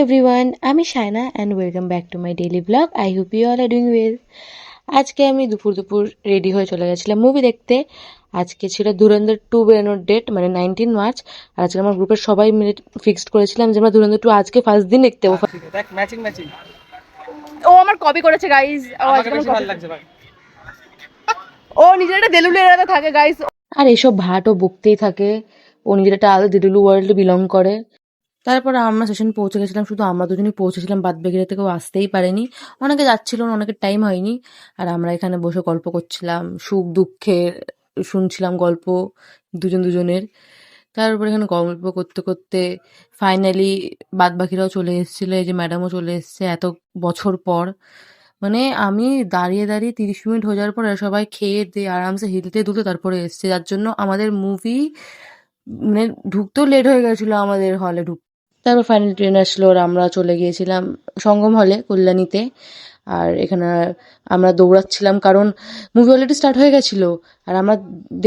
Everyone, আমি Shaina and welcome back to my daily blog. I hope you all are doing well. আজকে আমি দুপুর ready হয়ে চলে গেছিলাম মুভি দেখতে। আজকে ছিল ধুরন্ধর 2 বেরোনোর ডেট, মানে 19 মার্চ। আর আজকে আমার গ্রুপের সবাই মিলে ফিক্সড করেছিলাম যে আমরা ধুরন্ধর 2 আজকে ফার্স্ট দিন দেখতে যাবো। দেখ ম্যাচিং ম্যাচিং। ও আমার কপি করেছে গাইস। আমাকে বেশি ভালো লাগছে ভাই। ও নিজের একটা দেলুলে এলাকা থাকে গাইস। আর এসব ভাটও বকতেই থাকে। ও নিজের একটা আলাদা দিদুলু ওয়ার্ল্ডে বিলং করে। তারপরে আমরা সেশন পৌঁছে গেছিলাম, শুধু আমরা দুজনই পৌঁছেছিলাম, বাদ বাকিরা থেকে কেউ আসতেই পারেনি। অনেকে যাচ্ছিল না, অনেকের টাইম হয়নি। আর আমরা এখানে বসে গল্প করছিলাম, সুখ দুঃখের শুনছিলাম গল্প দুজনের। তারপর এখানে গল্প করতে করতে ফাইনালি বাদ বাকিরাও চলে এসেছিলো। এই যে ম্যাডামও চলে এসছে এত বছর পর। মানে আমি দাঁড়িয়ে 30 মিনিট হয়ে যাওয়ার পর এরা সবাই খেয়ে দিয়ে আরামসে হিলতে দুলতে তারপরে এসছে, যার জন্য আমাদের মুভি মানে ঢুকতেও লেট হয়ে গেছিলো আমাদের হলে ঢুক। তারপর ফাইনাল ট্রেন আসলো আর আমরা চলে গিয়েছিলাম সঙ্গম হলে কল্যাণীতে। আর এখানে আমরা দৌড়াচ্ছিলাম কারণ মুভি অলরেডি স্টার্ট হয়ে গেছিলো। আর আমরা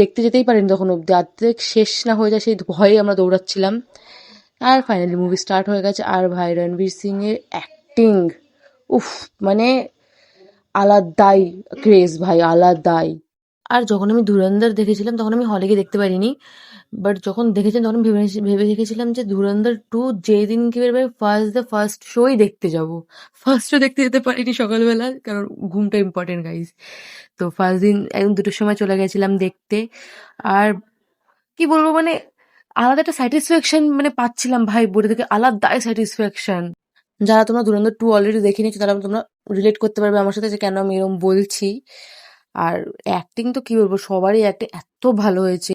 দেখতে যেতেই পারিনি তখন অব্দি, অর্ধেক শেষ না হয়ে যায় সেই ভয়ে আমরা দৌড়াচ্ছিলাম। আর ফাইনালি মুভি স্টার্ট হয়ে গেছে। আর ভাই রণবীর সিং এর অ্যাক্টিং, উফ, মানে আলাদাই ক্রেজ ভাই, আলাদাই। আর যখন আমি ধুরন্ধর দেখেছিলাম তখন আমি হলে গিয়ে দেখতে পারিনি, বাট যখন দেখেছিলাম তখন ভেবে দেখেছিলাম যে ধুরন্ধর 2 যেদিনকে বেরোবে ফার্স্ট শোই দেখতে যাব। ফার্স্ট শো দেখতে যেতে পারিনি সকালবেলা, কারণ ঘুমটা ইম্পর্টেন্ট গাইজ। তো ফার্স্ট দিন একদম 2টোর সময় চলে গেছিলাম দেখতে। আর কি বলবো, মানে আলাদা একটা স্যাটিসফ্যাকশন মানে পাচ্ছিলাম ভাই, বলে থেকে আলাদাই স্যাটিসফ্যাকশন। যারা তোমরা ধুরন্ধর 2 অলরেডি দেখে নিয়েছো তারা তোমরা রিলেট করতে পারবে আমার সাথে যে কেন আমি এরকম বলছি। আর অ্যাক্টিং তো কি বলবো, সবারই অ্যাক্টিং এত ভালো হয়েছে।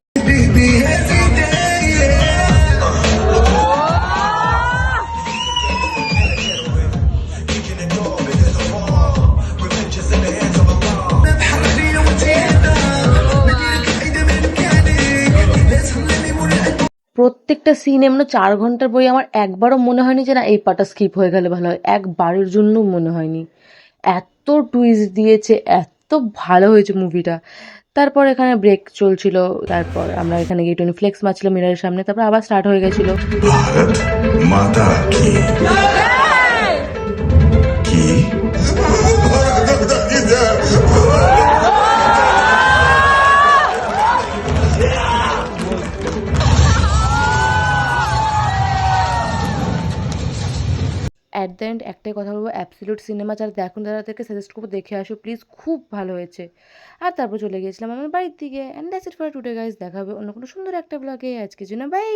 প্রত্যেকটা সিন এমন 4 ঘন্টার বই, আমার একবারও মনে হয়নি যে না এই পার্টটা স্কিপ হয়ে গেলে ভালো হয়, একবারের জন্য মনে হয়নি। এত টুইস্ট দিয়েছে, এত ভালো হয়েছে মুভিটা। তারপর এখানে ব্রেক চলছিল, তারপর আমরা এখানে গিয়ে টোনি ফ্লেক্স মারছিলাম মিরারের সামনে, তারপর আবার স্টার্ট হয়ে গেছিল। भारत माता की की অ্যাট দ্য এন্ড একটাই কথা বলবো, অ্যাবসলিউট সিনেমা যারা দেখুন তাদেরকে সাজেস্ট করবো দেখে আসো প্লিজ, খুব ভালো হয়েছে। আর তারপর চলে গিয়েছিলাম আমার বাড়ির দিকে। And that's it for today guys, দেখা হবে অন্য কোনো সুন্দর একটা ব্লগে। আজকের জন্য বাই।